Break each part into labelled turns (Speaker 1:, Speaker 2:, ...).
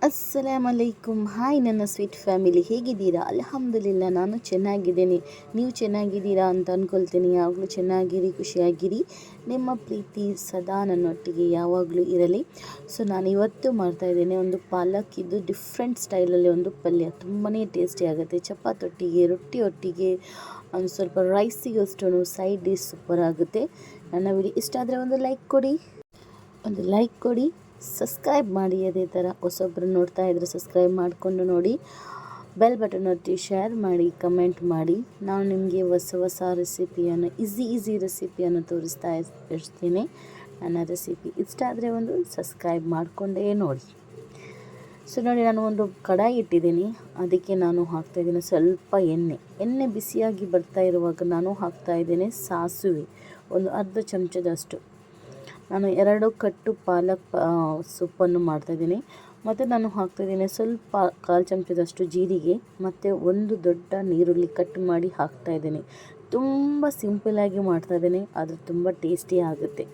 Speaker 1: ಅಸ್ಸಲಾಮಲೈಕುಮ್. Hi ನನ್ನ sweet family, ಹೇಗಿದ್ದೀರಾ? ಅಲ್ಹಮ್ದುಲಿಲ್ಲ, ನಾನು ಚೆನ್ನಾಗಿದ್ದೀನಿ. ನೀವು ಚೆನ್ನಾಗಿದ್ದೀರಾ ಅಂತ ಅಂದ್ಕೊಳ್ತೀನಿ. ಯಾವಾಗಲೂ ಚೆನ್ನಾಗಿರಿ, ಖುಷಿಯಾಗಿರಿ. ನಿಮ್ಮ ಪ್ರೀತಿ ಸದಾ ನನ್ನೊಟ್ಟಿಗೆ ಯಾವಾಗಲೂ ಇರಲಿ. ಸೊ ನಾನು ಇವತ್ತು ಮಾಡ್ತಾಯಿದ್ದೇನೆ ಒಂದು ಪಾಲಕ್ಕಿದ್ದು ಡಿಫ್ರೆಂಟ್ ಸ್ಟೈಲಲ್ಲಿ ಒಂದು ಪಲ್ಯ. ತುಂಬಾ ಟೇಸ್ಟಿ ಆಗುತ್ತೆ. ಚಪಾತಿ ಒಟ್ಟಿಗೆ, ರೊಟ್ಟಿ ಒಟ್ಟಿಗೆ, ಒಂದು ಸ್ವಲ್ಪ ರೈಸಿಗಷ್ಟು ಸೈಡ್ ಡಿಶ್ ಸೂಪರ್ ಆಗುತ್ತೆ. ನನ್ನ ವಿಡಿಯೋ ಇಷ್ಟ ಆದರೆ ಒಂದು ಲೈಕ್ ಕೊಡಿ, ಸಬ್ಸ್ಕ್ರೈಬ್ ಮಾಡಿ. ಅದೇ ಥರ ಹೊಸೊಬ್ಬರು ನೋಡ್ತಾ ಇದ್ದರೆ ಸಬ್ಸ್ಕ್ರೈಬ್ ಮಾಡಿಕೊಂಡು ನೋಡಿ, ಬೆಲ್ ಬಟನ್ ಒತ್ತಿ, ಶೇರ್ ಮಾಡಿ, ಕಮೆಂಟ್ ಮಾಡಿ. ನಾನು ನಿಮಗೆ ಹೊಸ ರೆಸಿಪಿಯನ್ನು ಈಸಿ ರೆಸಿಪಿಯನ್ನು ತೋರಿಸ್ತಾ ಇರ್ತೀನಿ. ನನ್ನ ರೆಸಿಪಿ ಇಷ್ಟ ಆದರೆ ಒಂದು ಸಬ್ಸ್ಕ್ರೈಬ್ ಮಾಡಿಕೊಂಡೇ ನೋಡಿ. ಸೊ ನೋಡಿ, ನಾನು ಒಂದು ಕಡಾಯಿ ಇಟ್ಟಿದ್ದೀನಿ. ಅದಕ್ಕೆ ನಾನು ಹಾಕ್ತಾಯಿದ್ದೀನಿ ಸ್ವಲ್ಪ ಎಣ್ಣೆ ಬಿಸಿಯಾಗಿ ಬರ್ತಾ ಇರುವಾಗ ನಾನು ಹಾಕ್ತಾಯಿದ್ದೇನೆ ಸಾಸಿವೆ, ಒಂದು ಅರ್ಧ ಚಮಚದಷ್ಟು. ನಾನು 2 ಕಟ್ಟು ಪಾಲಕ್ ಸೊಪ್ಪನ್ನು ಮಾಡ್ತಾಯಿದ್ದೀನಿ. ಮತ್ತು ನಾನು ಹಾಕ್ತಾಯಿದ್ದೀನಿ ಸ್ವಲ್ಪ 1/4 ಚಮಚದಷ್ಟು ಜೀರಿಗೆ ಮತ್ತು ಒಂದು ದೊಡ್ಡ ಈರುಳ್ಳಿ ಕಟ್ ಮಾಡಿ ಹಾಕ್ತಾಯಿದ್ದೀನಿ. ತುಂಬ ಸಿಂಪಲಾಗಿ ಮಾಡ್ತಾಯಿದ್ದೀನಿ, ಆದರೆ ತುಂಬ ಟೇಸ್ಟಿ ಆಗುತ್ತೆ.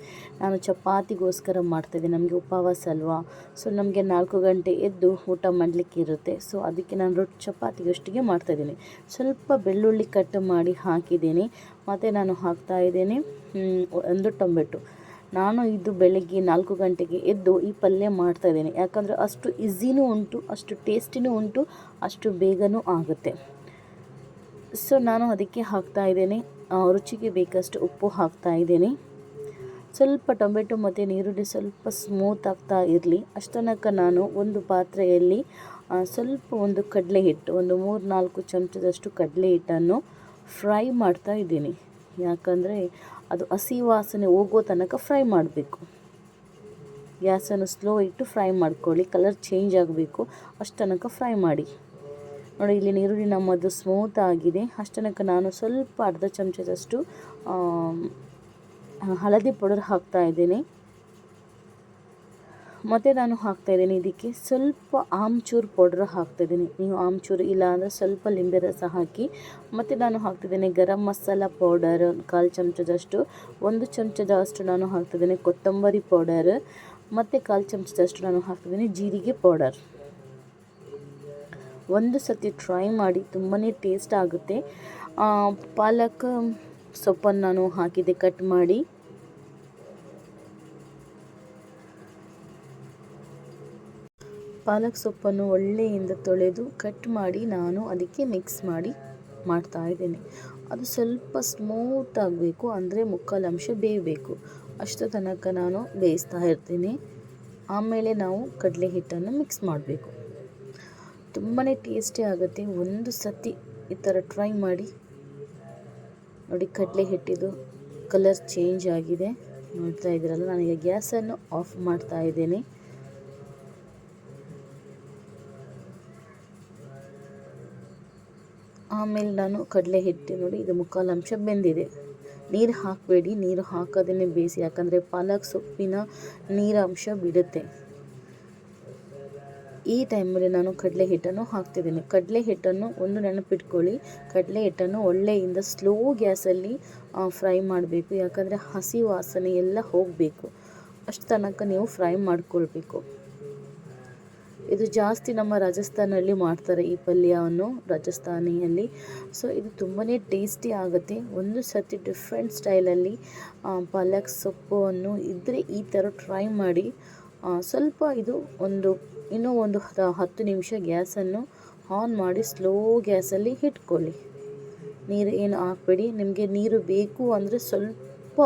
Speaker 1: ನಾನು ಚಪಾತಿಗೋಸ್ಕರ ಮಾಡ್ತಾಯಿದ್ದೀನಿ. ನಮಗೆ ಉಪವಾಸ ಅಲ್ವಾ, ಸೊ ನಮಗೆ 4 ಗಂಟೆ ಎದ್ದು ಊಟ ಮಾಡಲಿಕ್ಕೆ ಇರುತ್ತೆ. ಸೊ ಅದಕ್ಕೆ ನಾನು ಚಪಾತಿಗಷ್ಟಿಗೆ ಮಾಡ್ತಾಯಿದ್ದೀನಿ. ಸ್ವಲ್ಪ ಬೆಳ್ಳುಳ್ಳಿ ಕಟ್ ಮಾಡಿ ಹಾಕಿದ್ದೀನಿ. ಮತ್ತು ನಾನು ಹಾಕ್ತಾಯಿದ್ದೀನಿ ಒಂದು ಟೊಮೆಟೊ. ನಾನು ಇದು ಬೆಳಗ್ಗೆ 4 ಗಂಟೆಗೆ ಎದ್ದು ಈ ಪಲ್ಯ ಮಾಡ್ತಾಯಿದ್ದೀನಿ. ಯಾಕಂದರೆ ಅಷ್ಟು ಈಸಿನೂ ಉಂಟು, ಅಷ್ಟು ಟೇಸ್ಟಿನೂ ಉಂಟು, ಅಷ್ಟು ಬೇಗನೂ ಆಗುತ್ತೆ. ಸೊ ನಾನು ಅದಕ್ಕೆ ಹಾಕ್ತಾಯಿದ್ದೀನಿ ರುಚಿಗೆ ಬೇಕಷ್ಟು ಉಪ್ಪು ಹಾಕ್ತಾಯಿದ್ದೀನಿ. ಸ್ವಲ್ಪ ಟೊಮೆಟೊ ಮತ್ತು ಈರುಳ್ಳಿ ಸ್ವಲ್ಪ ಸ್ಮೂತ್ ಆಗ್ತಾ ಇರಲಿ ಅಷ್ಟನಕ ನಾನು ಒಂದು ಪಾತ್ರೆಯಲ್ಲಿ ಸ್ವಲ್ಪ ಒಂದು ಕಡಲೆ ಹಿಟ್ಟು, ಒಂದು 3-4 ಚಮಚದಷ್ಟು ಕಡಲೆ ಹಿಟ್ಟನ್ನು ಫ್ರೈ ಮಾಡ್ತಾ ಇದ್ದೀನಿ. ಯಾಕಂದರೆ ಅದು ಹಸಿ ವಾಸನೆ ಹೋಗೋ ತನಕ ಫ್ರೈ ಮಾಡಬೇಕು. ಗ್ಯಾಸನ್ನು ಸ್ಲೋ ಇಟ್ಟು ಫ್ರೈ ಮಾಡ್ಕೊಳ್ಳಿ, ಕಲರ್ ಚೇಂಜ್ ಆಗಬೇಕು, ಅಷ್ಟು ತನಕ ಫ್ರೈ ಮಾಡಿ. ನೋಡಿ, ಇಲ್ಲಿ ಈರುಳ್ಳಿ ನಮ್ಮದು ಸ್ಮೂತ್ ಆಗಿದೆ. ಅಷ್ಟನಕ ನಾನು ಸ್ವಲ್ಪ ಅರ್ಧ ಚಮಚದಷ್ಟು ಹಳದಿ ಪೌಡರ್ ಹಾಕ್ತಾಯಿದ್ದೀನಿ. ಮತ್ತು ನಾನು ಹಾಕ್ತಾಯಿದ್ದೀನಿ ಇದಕ್ಕೆ ಸ್ವಲ್ಪ ಆಮ್ಚೂರು ಪೌಡ್ರ್ ಹಾಕ್ತಾಯಿದ್ದೀನಿ. ನೀವು ಆಮ್ಚೂರು ಇಲ್ಲ ಅಂದರೆ ಸ್ವಲ್ಪ ಲಿಂಬೆ ರಸ ಹಾಕಿ. ಮತ್ತು ನಾನು ಹಾಕ್ತಿದ್ದೀನಿ ಗರಂ ಮಸಾಲ ಪೌಡರ್ 1/4 ಚಮಚದಷ್ಟು. 1 ಚಮಚದಷ್ಟು ನಾನು ಹಾಕ್ತಿದ್ದೀನಿ ಕೊತ್ತಂಬರಿ ಪೌಡರ್. ಮತ್ತು 1/4 ಚಮಚದಷ್ಟು ನಾನು ಹಾಕ್ತಿದ್ದೀನಿ ಜೀರಿಗೆ ಪೌಡರ್. ಒಂದು ಸತಿ ಟ್ರೈ ಮಾಡಿ, ತುಂಬಾ ಟೇಸ್ಟ್ ಆಗುತ್ತೆ. ಪಾಲಕ್ ಸೊಪ್ಪನ್ನು ನಾನು ಹಾಕಿದೆ ಕಟ್ ಮಾಡಿ. ಪಾಲಕ್ ಸೊಪ್ಪನ್ನು ಒಳ್ಳೆಯಿಂದ ತೊಳೆದು ಕಟ್ ಮಾಡಿ ನಾನು ಅದಕ್ಕೆ ಮಿಕ್ಸ್ ಮಾಡಿ ಮಾಡ್ತಾಯಿದ್ದೇನೆ. ಅದು ಸ್ವಲ್ಪ ಸ್ಮೂತ್ ಆಗಬೇಕು, ಅಂದರೆ 1/4 ಅಂಶ ಬೇಯಬೇಕು. ಅಷ್ಟು ತನಕ ನಾನು ಬೇಯಿಸ್ತಾ ಇರ್ತೀನಿ. ಆಮೇಲೆ ನಾವು ಕಡಲೆ ಹಿಟ್ಟನ್ನು ಮಿಕ್ಸ್ ಮಾಡಬೇಕು. ತುಂಬಾ ಟೇಸ್ಟಿ ಆಗುತ್ತೆ. ಒಂದು ಸತಿ ಈ ಥರ ಟ್ರೈ ಮಾಡಿ ನೋಡಿ. ಕಡಲೆ ಹಿಟ್ಟಿದು ಕಲರ್ ಚೇಂಜ್ ಆಗಿದೆ, ನೋಡ್ತಾ ಇದ್ದೀರಲ್ಲ. ನಾನೀಗ ಗ್ಯಾಸನ್ನು ಆಫ್ ಮಾಡ್ತಾ ಇದ್ದೇನೆ. ಆಮೇಲೆ ನಾನು ಕಡಲೆ ಹಿಟ್ಟು ನೋಡಿ, ಇದು 1/4 ಅಂಶ ಬೆಂದಿದೆ. ನೀರು ಹಾಕಬೇಡಿ, ನೀರು ಹಾಕೋದೇ ಬೇಯಿಸಿ, ಯಾಕಂದರೆ ಪಾಲಕ್ ಸೊಪ್ಪಿನ ನೀರಂಶ ಬಿಡುತ್ತೆ. ಈ ಟೈಮಲ್ಲಿ ನಾನು ಕಡಲೆ ಹಿಟ್ಟನ್ನು ಹಾಕ್ತಿದ್ದೀನಿ. ಕಡಲೆ ಹಿಟ್ಟನ್ನು ಒಂದು ನೆನಪಿಟ್ಕೊಳ್ಳಿ, ಕಡಲೆ ಹಿಟ್ಟನ್ನು ಒಳ್ಳೆಯಿಂದ ಸ್ಲೋ ಗ್ಯಾಸಲ್ಲಿ ಫ್ರೈ ಮಾಡಬೇಕು. ಯಾಕಂದರೆ ಹಸಿ ವಾಸನೆ ಎಲ್ಲ ಹೋಗಬೇಕು, ಅಷ್ಟು ತನಕ ನೀವು ಫ್ರೈ ಮಾಡ್ಕೊಳ್ಬೇಕು. ಇದು ಜಾಸ್ತಿ ನಮ್ಮ ರಾಜಸ್ಥಾನಲ್ಲಿ ಮಾಡ್ತಾರೆ ಈ ಪಲ್ಯವನ್ನು, ರಾಜಸ್ಥಾನಿಯಲ್ಲಿ. ಸೊ ಇದು ತುಂಬಾ ಟೇಸ್ಟಿ ಆಗುತ್ತೆ. ಒಂದು ಸತಿ ಡಿಫ್ರೆಂಟ್ ಸ್ಟೈಲಲ್ಲಿ ಪಾಲಕ್ ಸೊಪ್ಪನ್ನು ಇದ್ದರೆ ಈ ಥರ ಟ್ರೈ ಮಾಡಿ. ಸ್ವಲ್ಪ ಇದು ಇನ್ನೂ ಒಂದು 10 ನಿಮಿಷ ಗ್ಯಾಸನ್ನು ಆನ್ ಮಾಡಿ ಸ್ಲೋ ಗ್ಯಾಸಲ್ಲಿ ಇಟ್ಕೊಳ್ಳಿ. ನೀರು ಏನು ಹಾಕಬೇಡಿ. ನಿಮಗೆ ನೀರು ಬೇಕು ಅಂದರೆ ಸ್ವಲ್ಪ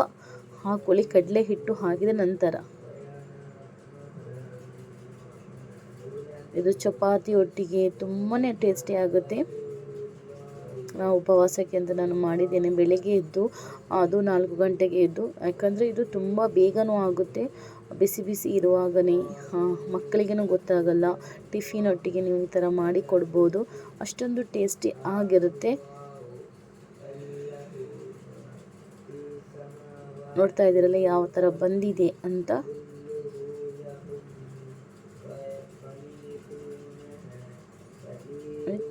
Speaker 1: ಹಾಕ್ಕೊಳ್ಳಿ, ಕಡಲೆ ಹಿಟ್ಟು ಹಾಕಿದ ನಂತರ. ಇದು ಚಪಾತಿ ಒಟ್ಟಿಗೆ ತುಂಬಾ ಟೇಸ್ಟಿ ಆಗುತ್ತೆ. ಉಪವಾಸಕ್ಕೆ ಅಂತ ನಾನು ಮಾಡಿದ್ದೇನೆ. ಬೆಳಗ್ಗೆ ಎದ್ದು ಅದು 4 ಗಂಟೆಗೆ ಎದ್ದು, ಯಾಕಂದರೆ ಇದು ತುಂಬ ಬೇಗನೂ ಆಗುತ್ತೆ. ಬಿಸಿ ಇರುವಾಗನೇ ಮಕ್ಕಳಿಗೇನೂ ಗೊತ್ತಾಗಲ್ಲ. ಟಿಫಿನ್ ಒಟ್ಟಿಗೆ ನೀವು ಈ ಥರ ಮಾಡಿ ಕೊಡ್ಬೋದು, ಅಷ್ಟೊಂದು ಟೇಸ್ಟಿ ಆಗಿರುತ್ತೆ. ನೋಡ್ತಾ ಇದ್ದೀರಲ್ಲ ಯಾವ ಥರ ಬಂದಿದೆ ಅಂತ.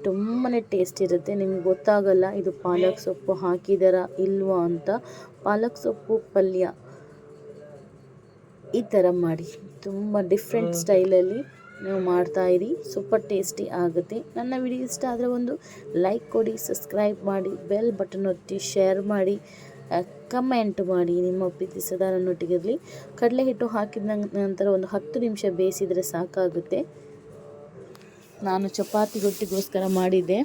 Speaker 1: ತುಂಬಾ ಟೇಸ್ಟ್ ಇರುತ್ತೆ. ನಿಮಗೆ ಗೊತ್ತಾಗಲ್ಲ ಇದು ಪಾಲಕ್ ಸೊಪ್ಪು ಹಾಕಿದಾರ ಇಲ್ವಾ ಅಂತ. ಪಾಲಕ್ ಸೊಪ್ಪು ಪಲ್ಯ ಈ ಥರ ಮಾಡಿ, ತುಂಬ ಡಿಫ್ರೆಂಟ್ ಸ್ಟೈಲಲ್ಲಿ ನೀವು ಮಾಡ್ತಾಯಿರಿ, ಸೂಪರ್ ಟೇಸ್ಟಿ ಆಗುತ್ತೆ. ನನ್ನ ವಿಡಿಯೋ ಇಷ್ಟ ಆದರೆ ಒಂದು ಲೈಕ್ ಕೊಡಿ, ಸಬ್ಸ್ಕ್ರೈಬ್ ಮಾಡಿ, ಬೆಲ್ ಬಟನ್ ಒತ್ತಿ, ಶೇರ್ ಮಾಡಿ, ಕಮೆಂಟ್ ಮಾಡಿ. ನಿಮ್ಮ ಪ್ರೀತಿ ಸದಾ ನನ್ನೊಟ್ಟಿಗಿರಲಿ. ಕಡಲೆ ಹಿಟ್ಟು ಹಾಕಿದ ನಂತರ ಒಂದು 10 ನಿಮಿಷ ಬೇಯಿಸಿದರೆ ಸಾಕಾಗುತ್ತೆ. ನಾನು ಚಪಾತಿ ರೊಟ್ಟಿಗೋಸ್ಕರ ಮಾಡಿದ್ದೆ.